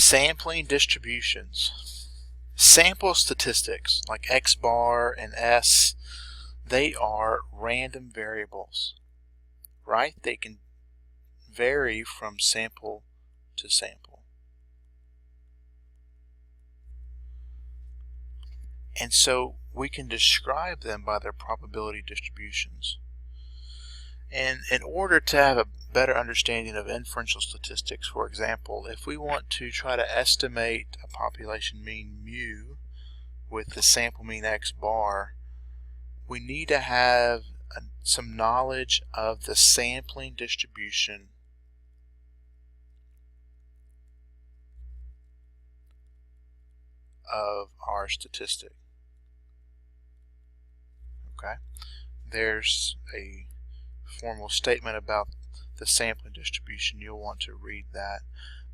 Sampling distributions. Sample statistics like xbar and s, they are random variables, right? They can vary from sample to sample. And so we can describe them by their probability distributions. And in order to have a better understanding of inferential statistics, for example, if we want to try to estimate a population mean mu with the sample mean x bar, we need to have some knowledge of the sampling distribution of our statistic. Okay, there's a formal statement about the sampling distribution. You'll want to read that.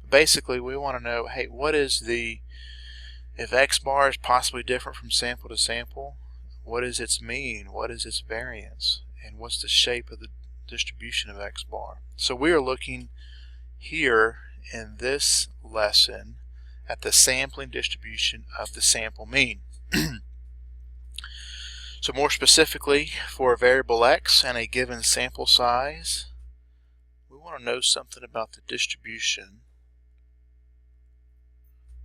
Basically, we want to know, hey, what is if x bar is possibly different from sample to sample, what is its mean, what is its variance, and what's the shape of the distribution of x bar. So we are looking here in this lesson at the sampling distribution of the sample mean. So more specifically, for a variable x and a given sample size, we want to know something about the distribution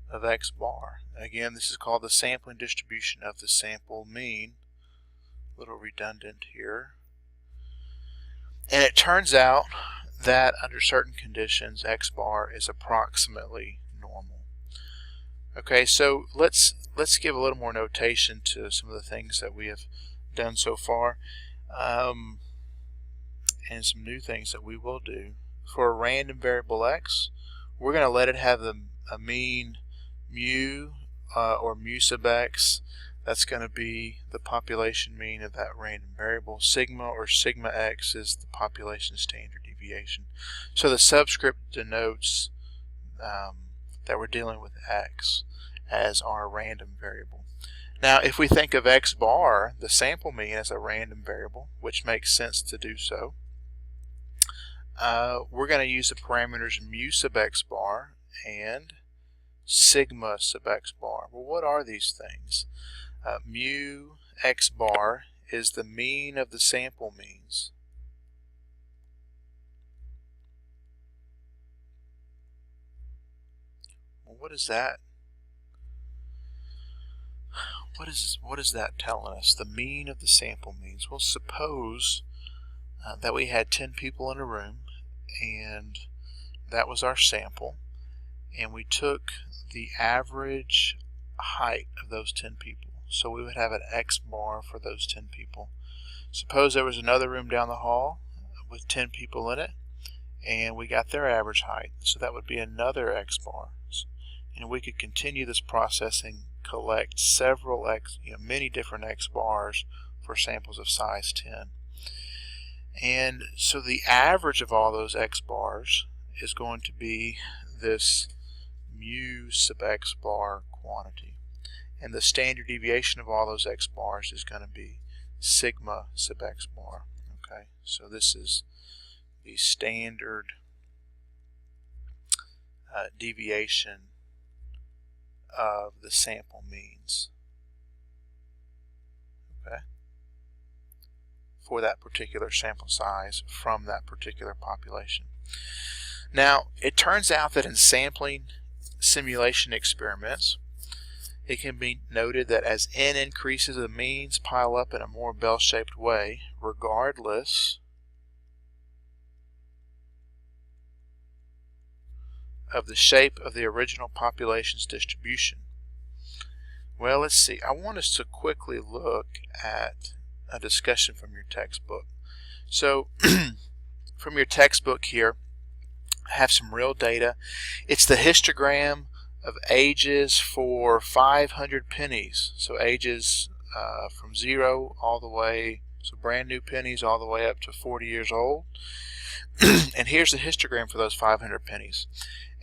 of x bar. Again, this is called the sampling distribution of the sample mean. A little redundant here. And it turns out that under certain conditions, x bar is approximately normal. Okay, so let's give a little more notation to some of the things that we have done so far, and some new things that we will do. For a random variable x, we're going to let it have a mean mu or mu sub x. That's going to be the population mean of that random variable. Sigma or sigma x is the population standard deviation. So the subscript denotes that we're dealing with x as our random variable. Now if we think of x bar, the sample mean, as a random variable, which makes sense to do so, we're going to use the parameters mu sub x bar and sigma sub x bar. Well, what are these things? Mu x bar is the mean of the sample means. Well, what is that? What is that telling us? The mean of the sample means. Well, suppose that we had 10 people in a room, and that was our sample, and we took the average height of those 10 people. So we would have an x bar for those 10 people. Suppose there was another room down the hall with 10 people in it, and we got their average height. So that would be another x bar. And we could continue this process and collect several many different x bars for samples of size 10. And so the average of all those x bars is going to be this mu sub x bar quantity. And the standard deviation of all those x bars is going to be sigma sub x bar. Okay, so this is the standard deviation of the sample means, okay, for that particular sample size from that particular population. Now, it turns out that in sampling simulation experiments, it can be noted that as n increases, the means pile up in a more bell-shaped way, regardless of the shape of the original population's distribution. Well, let's see. I want us to quickly look at a discussion from your textbook. So, from your textbook here, I have some real data. It's the histogram of ages for 500 pennies. So ages from 0 all the way, so brand new pennies, all the way up to 40 years old. And here's the histogram for those 500 pennies.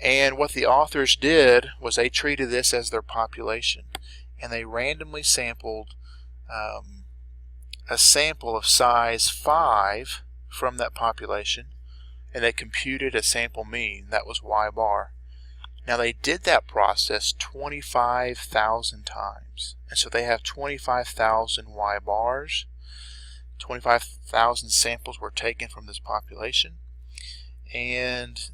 And what the authors did was they treated this as their population, and they randomly sampled a sample of size 5 from that population, and they computed a sample mean. That was y bar. Now they did that process 25,000 times, and so they have 25,000 Y bars. 25,000 samples were taken from this population, and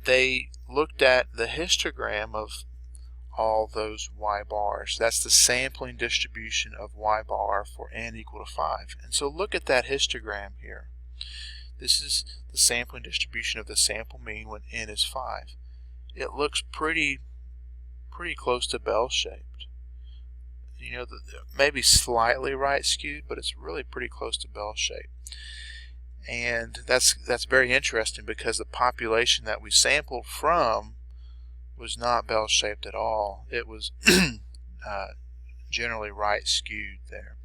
they looked at the histogram of all those Y bars. That's the sampling distribution of Y bar for n equal to 5. And so look at that histogram here. This is the sampling distribution of the sample mean when n is 5. It looks pretty close to bell-shaped. You know, maybe slightly right skewed, but it's really pretty close to bell-shaped. And that's very interesting because the population that we sampled from was not bell-shaped at all. It was generally right skewed there.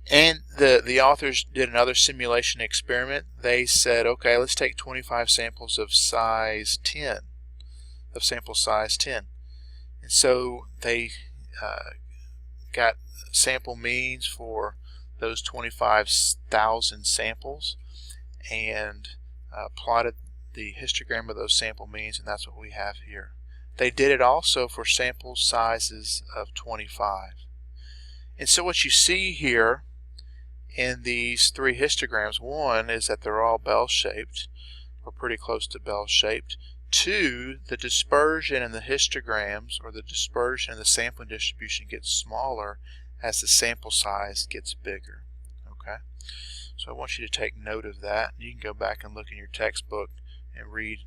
And the authors did another simulation experiment. They said, okay, let's take 25 samples of size 10, of sample size 10. And so they got sample means for those 25,000 samples and plotted the histogram of those sample means, and that's what we have here. They did it also for sample sizes of 25. And so what you see here in these three histograms, one is that they're all bell-shaped, or pretty close to bell-shaped. Two, the dispersion in the histograms, or the dispersion in the sampling distribution, gets smaller as the sample size gets bigger. Okay, so I want you to take note of that. You can go back and look in your textbook and read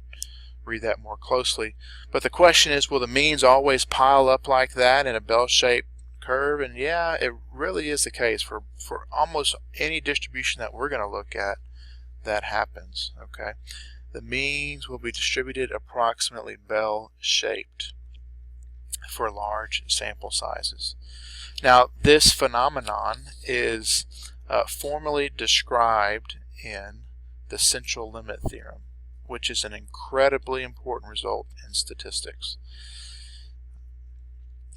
that more closely. But the question is, will the means always pile up like that in a bell-shaped curve? And yeah, it really is the case for almost any distribution that we're going to look at. That happens. Okay, the means will be distributed approximately bell-shaped for large sample sizes. Now, this phenomenon is formally described in the central limit theorem, which is an incredibly important result in statistics.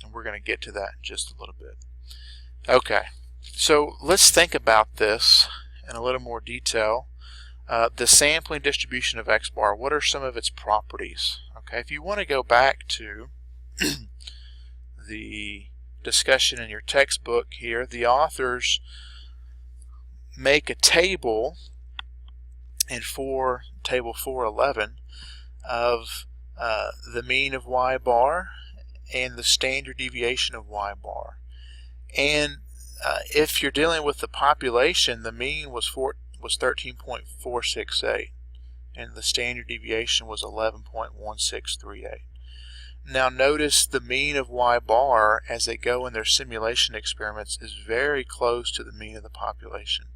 And we're going to get to that in just a little bit. Okay, so let's think about this in a little more detail. The sampling distribution of X bar, what are some of its properties? Okay, if you want to go back to the discussion in your textbook here, the authors make a table in table 411 of the mean of Y bar and the standard deviation of Y bar. And if you're dealing with the population, the mean was 13.468 and the standard deviation was 11.1638. Now notice the mean of Y bar as they go in their simulation experiments is very close to the mean of the population.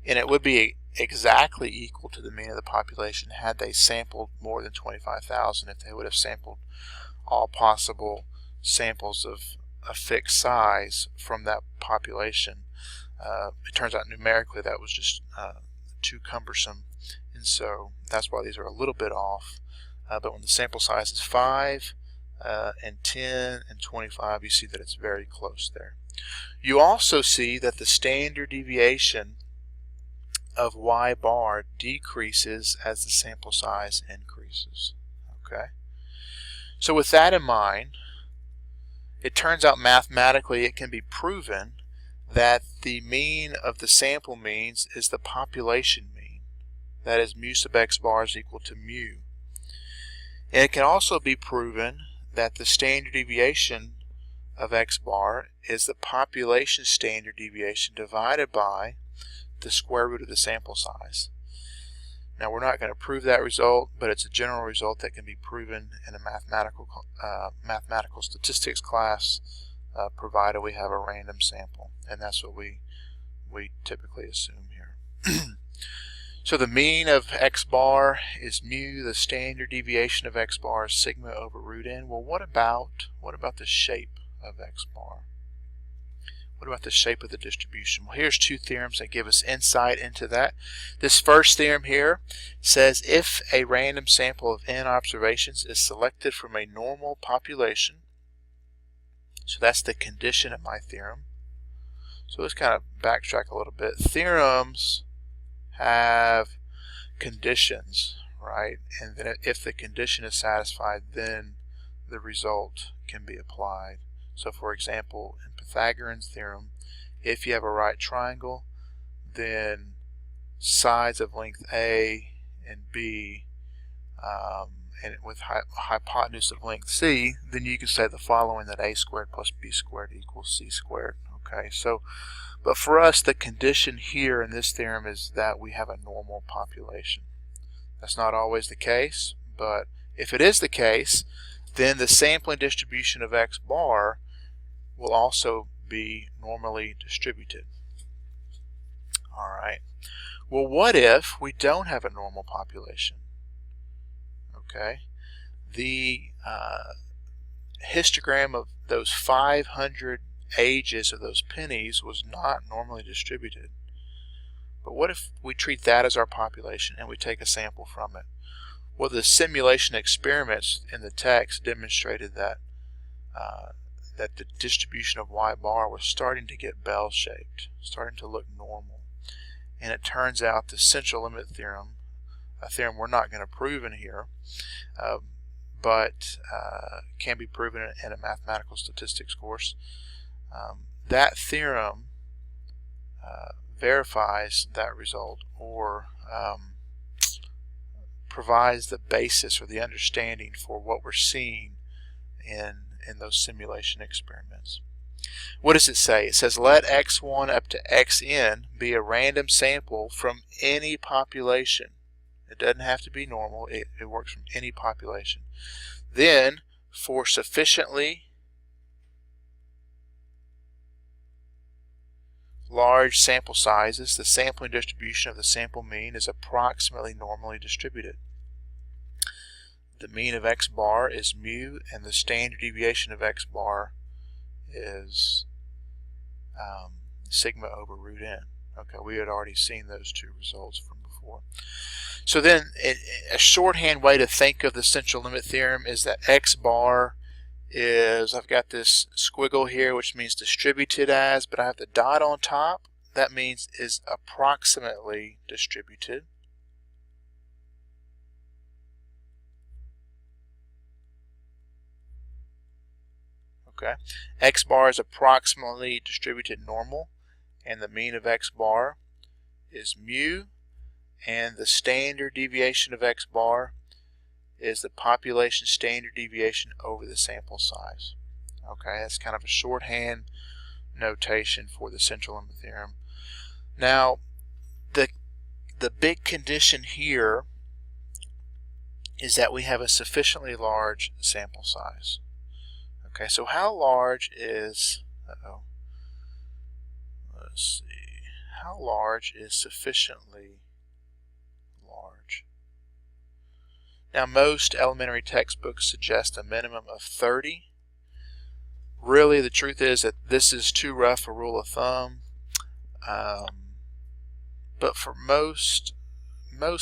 And it would be exactly equal to the mean of the population had they sampled more than 25,000, if they would have sampled all possible samples of a fixed size from that population. It turns out numerically that was just too cumbersome, and so that's why these are a little bit off. But when the sample size is 5 and 10 and 25, you see that it's very close there. You also see that the standard deviation of Y bar decreases as the sample size increases. Okay, so with that in mind, it turns out mathematically it can be proven that the mean of the sample means is the population mean. That is, mu sub X bar is equal to mu. And it can also be proven that the standard deviation of X bar is the population standard deviation divided by the square root of the sample size. Now, we're not going to prove that result, but it's a general result that can be proven in a mathematical statistics class, provided we have a random sample, and that's what we typically assume here. So the mean of X bar is mu, the standard deviation of X bar is sigma over root n. Well, what about the shape of X bar? What about the shape of the distribution? Well, here's two theorems that give us insight into that. This first theorem here says if a random sample of n observations is selected from a normal population, so that's the condition of my theorem. So let's kind of backtrack a little bit. Theorems have conditions, right? And then if the condition is satisfied, then the result can be applied. So for example, in Pythagorean's theorem, if you have a right triangle, then sides of length A and B, and with hypotenuse of length C, then you can say the following, that a squared plus b squared equals c squared. Okay, so but for us, the condition here in this theorem is that we have a normal population. That's not always the case, but if it is the case, then the sampling distribution of x bar will also be normally distributed. All right. Well, what if we don't have a normal population? Okay. The histogram of those 500 ages of those pennies was not normally distributed. But what if we treat that as our population and we take a sample from it? Well, the simulation experiments in the text demonstrated that that the distribution of y bar was starting to get bell-shaped, starting to look normal. And it turns out the central limit theorem, a theorem we're not going to prove in here, but can be proven in a mathematical statistics course. That theorem verifies that result, or provides the basis or the understanding for what we're seeing in those simulation experiments. What does it say? It says let x1 up to xn be a random sample from any population. It doesn't have to be normal. It works from any population. Then, for sufficiently large sample sizes, the sampling distribution of the sample mean is approximately normally distributed. The mean of x bar is mu, and the standard deviation of x bar is sigma over root n. Okay, we had already seen those two results from before. So then, a shorthand way to think of the central limit theorem is that x bar is, I've got this squiggle here, which means distributed as, but I have the dot on top. That means is approximately distributed. Okay, x bar is approximately distributed normal, and the mean of x bar is mu, and the standard deviation of x bar is the population standard deviation over the sample size. Okay, that's kind of a shorthand notation for the central limit theorem. Now, the big condition here is that we have a sufficiently large sample size. Okay, so how large is, let's see, how large is sufficiently large? Now, most elementary textbooks suggest a minimum of 30. Really, the truth is that this is too rough a rule of thumb. But for most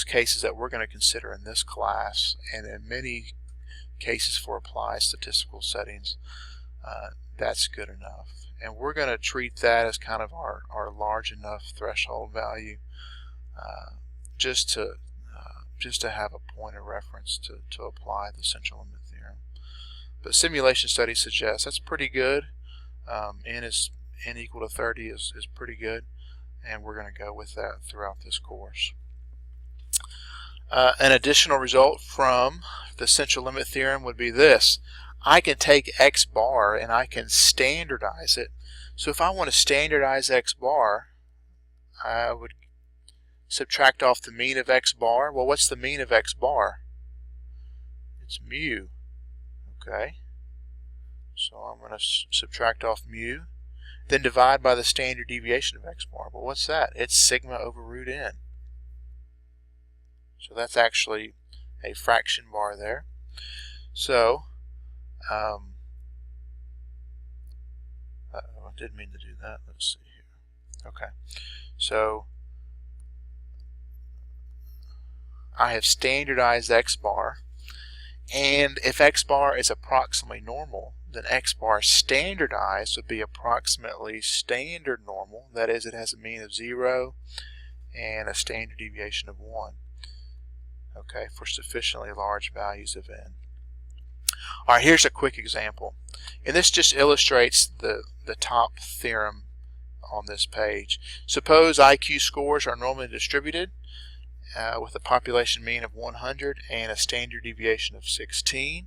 cases that we're going to consider in this class, and in many cases for applied statistical settings, that's good enough. And we're going to treat that as kind of our large enough threshold value, just to have a point of reference to apply the central limit theorem. But simulation studies suggest that's pretty good. N equal to 30 is pretty good, and we're going to go with that throughout this course. An additional result from the central limit theorem would be this. I can take x bar and I can standardize it. So if I want to standardize x bar, I would subtract off the mean of x bar. Well, what's the mean of x bar? It's mu. Okay. So I'm going to subtract off mu, then divide by the standard deviation of x bar. Well, what's that? It's sigma over root n. So that's actually a fraction bar there. So, I didn't mean to do that. Let's see here. Okay. So, I have standardized x bar, and if x bar is approximately normal, then x bar standardized would be approximately standard normal. That is, it has a mean of 0 and a standard deviation of 1. okay, for sufficiently large values of n. All right, here's a quick example. And this just illustrates the top theorem on this page. Suppose IQ scores are normally distributed with a population mean of 100 and a standard deviation of 16.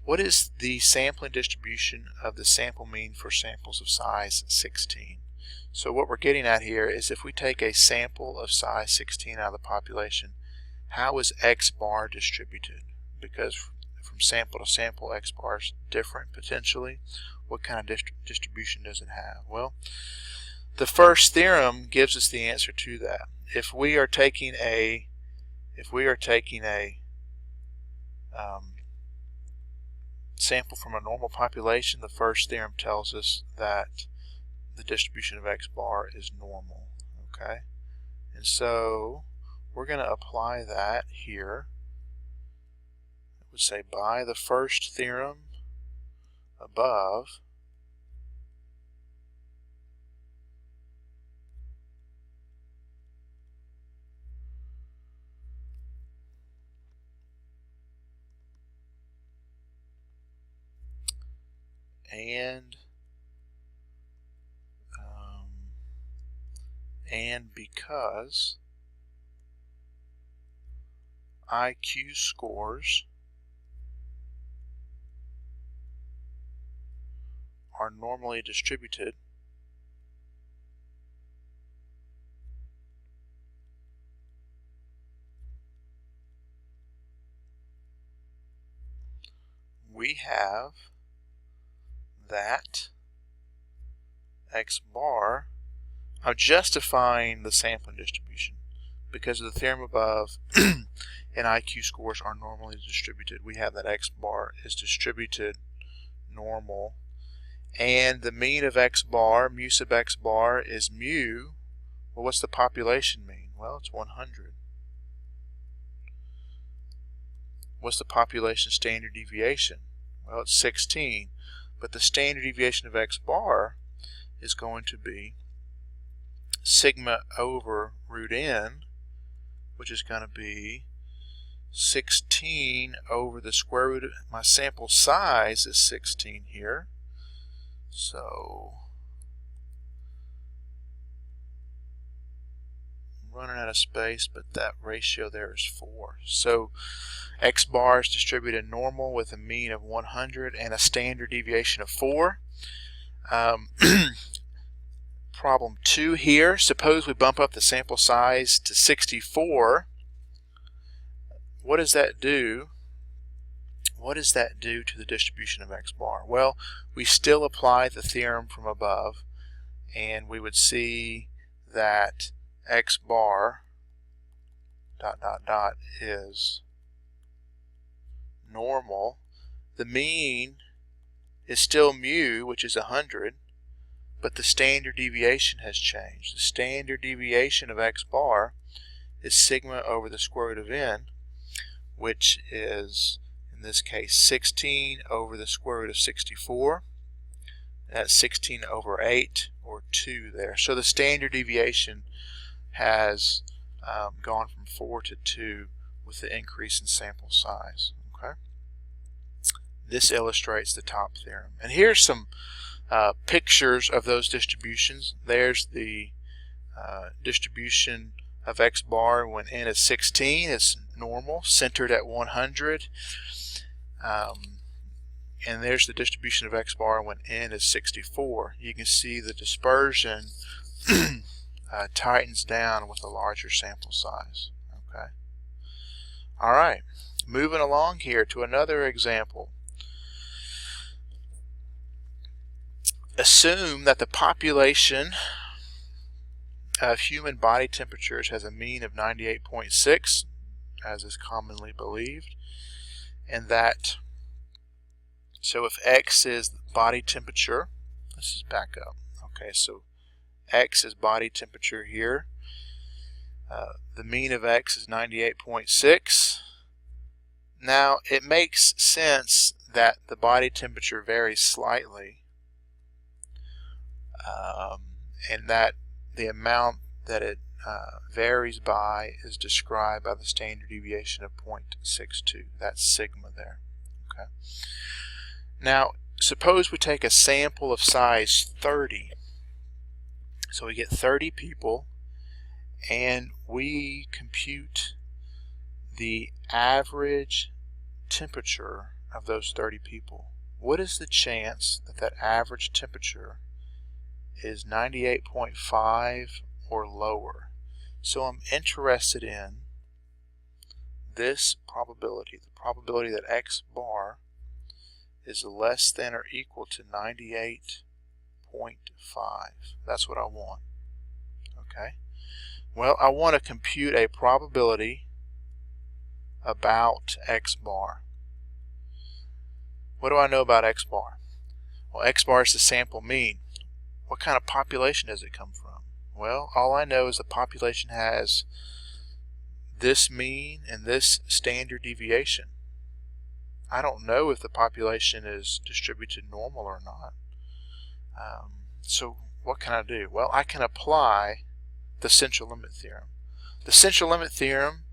What is the sampling distribution of the sample mean for samples of size 16? So what we're getting at here is if we take a sample of size 16 out of the population, how is x bar distributed? Because from sample to sample, x bar is different potentially. What kind of distribution does it have? Well, the first theorem gives us the answer to that. If we are taking a sample from a normal population, the first theorem tells us that the distribution of x bar is normal. Okay, and so we're going to apply that here. I would say by the first theorem above, and because IQ scores are normally distributed, we have that x bar. I'm justifying the sampling distribution because of the theorem above and IQ scores are normally distributed. We have that x bar is distributed normal, and the mean of x bar, mu sub x bar, is mu. Well, what's the population mean? Well, it's 100. What's the population standard deviation? Well, it's 16, but the standard deviation of x bar is going to be sigma over root n, which is going to be 16 over the square root of my sample size is 16 here. So I'm running out of space, but that ratio there is 4. So x bar is distributed normal with a mean of 100 and a standard deviation of 4. Problem 2 here, suppose we bump up the sample size to 64. What does that do? What does that do to the distribution of x bar? Well, we still apply the theorem from above, and we would see that x bar dot dot dot is normal. The mean is still mu, which is 100, but the standard deviation has changed. The standard deviation of x bar is sigma over the square root of n, which is in this case 16 over the square root of 64. That's 16 over 8, or 2 there. So the standard deviation has gone from 4 to 2 with the increase in sample size. Okay, this illustrates the top theorem. And here's some pictures of those distributions. There's the distribution of x bar when n is 16. It's normal, centered at 100. And there's the distribution of x bar when n is 64. You can see the dispersion tightens down with a larger sample size. Okay. All right, moving along here to another example. Assume that the population of human body temperatures has a mean of 98.6, as is commonly believed, and that, so if x is body temperature, let's just back up. Okay, so x is body temperature here. The mean of x is 98.6. Now, it makes sense that the body temperature varies slightly, and that the amount that it varies by is described by the standard deviation of 0.62. That's sigma there. Okay. Now, suppose we take a sample of size 30. So we get 30 people, and we compute the average temperature of those 30 people. What is the chance that that average temperature is 98.5 or lower? So I'm interested in this probability, the probability that x bar is less than or equal to 98.5. That's what I want. Okay. Well, I want to compute a probability about x bar. What do I know about x bar? Well, x bar is the sample mean. What kind of population does it come from? Well, all I know is the population has this mean and this standard deviation. I don't know if the population is distributed normal or not. So what can I do? Well, I can apply the central limit theorem. The central limit theorem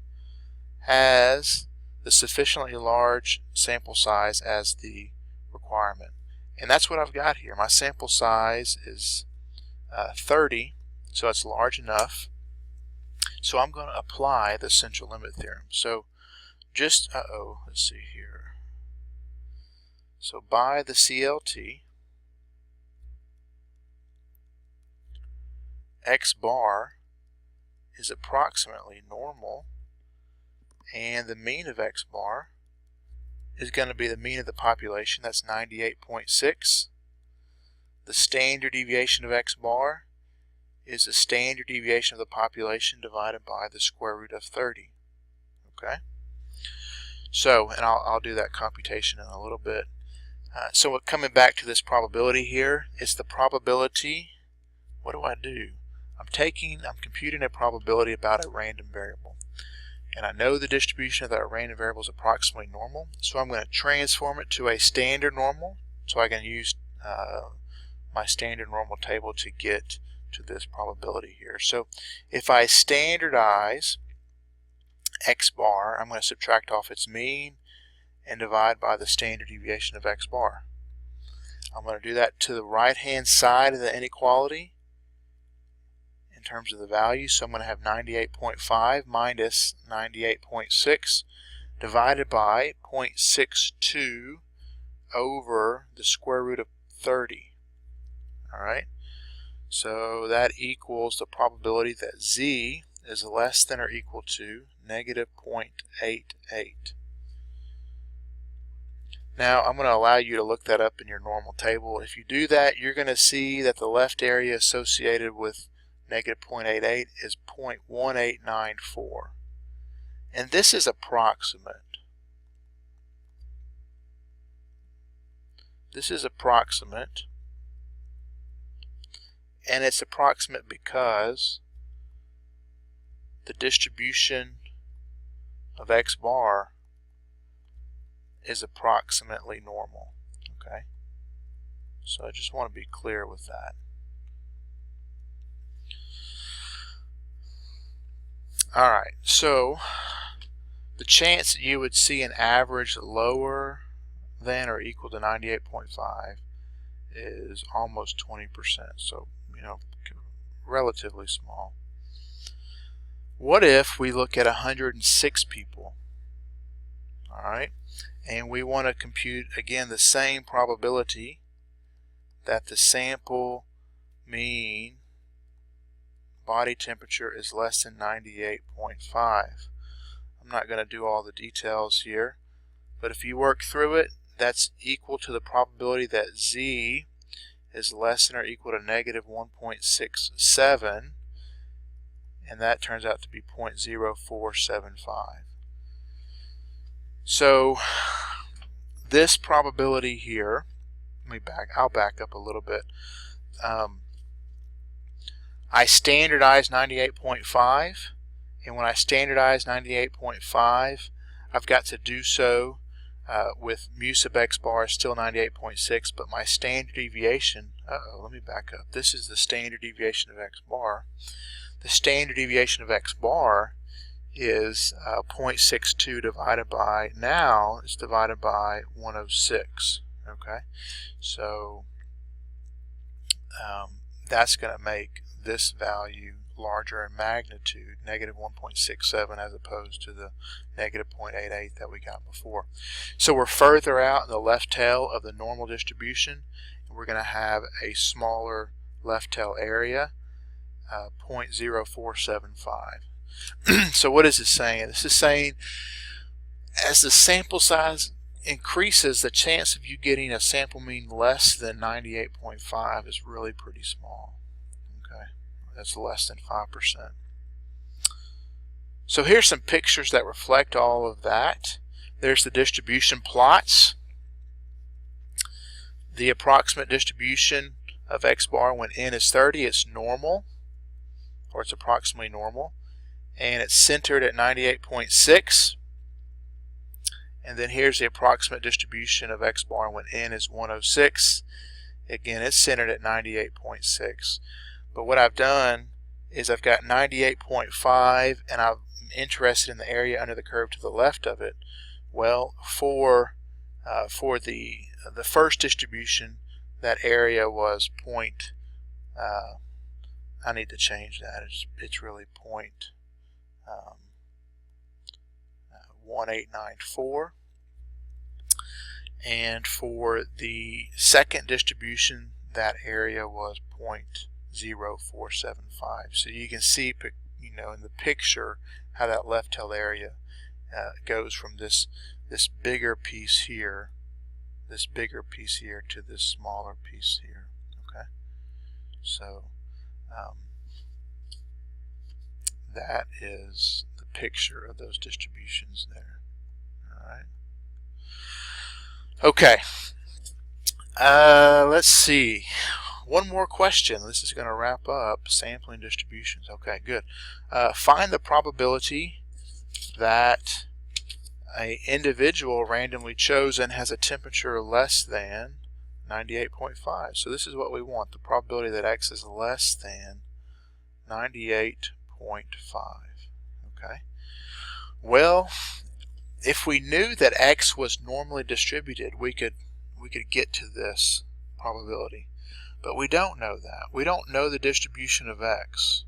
has the sufficiently large sample size as the requirement. And that's what I've got here. My sample size is 30, so it's large enough. So I'm going to apply the central limit theorem. So just, let's see here. So by the CLT, x bar is approximately normal, and the mean of x bar is going to be the mean of the population. That's 98.6. The standard deviation of x bar is the standard deviation of the population divided by the square root of 30. Okay? So, and I'll do that computation in a little bit. So coming back to this probability here, it's the probability. What do I do? I'm computing a probability about a random variable. And I know the distribution of that random variable is approximately normal, so I'm going to transform it to a standard normal, so I can use my standard normal table to get to this probability here. So if I standardize x bar, I'm going to subtract off its mean and divide by the standard deviation of x bar. I'm going to do that to the right hand side of the inequality in terms of the value. So I'm going to have 98.5 minus 98.6 divided by 0.62 over the square root of 30. Alright, so that equals the probability that z is less than or equal to negative 0.88. Now I'm going to allow you to look that up in your normal table. If you do that, you're going to see that the left area associated with negative 0.88 is 0.1894. And this is approximate. This is approximate. And it's approximate because the distribution of x bar is approximately normal. Okay? So I just want to be clear with that. Alright, so the chance that you would see an average lower than or equal to 98.5 is almost 20%, so relatively small. What if we look at 106 people, alright, and we want to compute again the same probability that the sample mean body temperature is less than 98.5. I'm not going to do all the details here, but if you work through it, that's equal to the probability that z is less than or equal to negative 1.67, and that turns out to be 0.0475. So this probability here, I'll back up a little bit. I standardize 98.5, and when I standardize 98.5, I've got to do so with mu sub x bar is still 98.6, but my standard deviation, let me back up. This is the standard deviation of x bar. the standard deviation of x bar is 0.62 divided by, now it's divided by 106. Okay, so that's going to make this value larger in magnitude, negative 1.67, as opposed to the negative 0.88 that we got before. So we're further out in the left tail of the normal distribution, and we're going to have a smaller left tail area, 0.0475. So what is this saying? This is saying as the sample size increases, the chance of you getting a sample mean less than 98.5 is really pretty small. Okay, that's less than 5%. So here's some pictures that reflect all of that. There's the distribution plots. The approximate distribution of x bar when n is 30, it's normal, or it's approximately normal, and it's centered at 98.6. And then here's the approximate distribution of x bar when n is 106. Again, it's centered at 98.6. But what I've done is I've got 98.5, and I'm interested in the area under the curve to the left of it. Well, for the first distribution, that area was I need to change that. It's really 0.1894. And for the second distribution, that area was 0.0475. So you can see, in the picture, how that left tail area goes from this bigger piece here, to this smaller piece here. Okay, so that is the picture of those distributions there. All right. Okay. Let's see. One more question. This is going to wrap up sampling distributions. Okay, good. Find the probability that an individual randomly chosen has a temperature less than 98.5. So this is what we want, the probability that x is less than 98.5. Okay. Well, if we knew that x was normally distributed, we could get to this probability. But we don't know that. We don't know the distribution of x.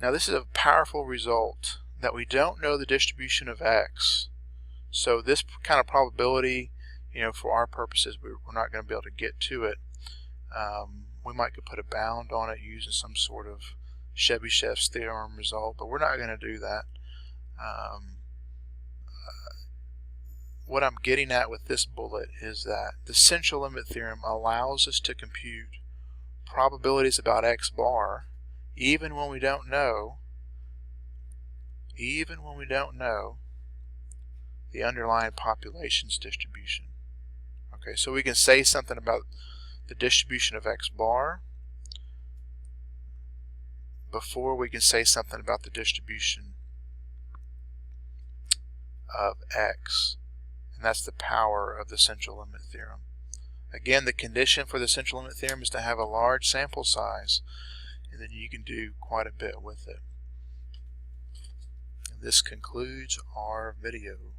Now this is a powerful result, that we don't know the distribution of x. So this kind of probability, for our purposes, we're not going to be able to get to it. We might could put a bound on it using some sort of Chebyshev's theorem result, but we're not going to do that. What I'm getting at with this bullet is that the central limit theorem allows us to compute probabilities about x bar even when we don't know the underlying population's distribution. Okay, so we can say something about the distribution of x bar before we can say something about the distribution of x. And that's the power of the central limit theorem. Again, the condition for the central limit theorem is to have a large sample size, and then you can do quite a bit with it. And this concludes our video.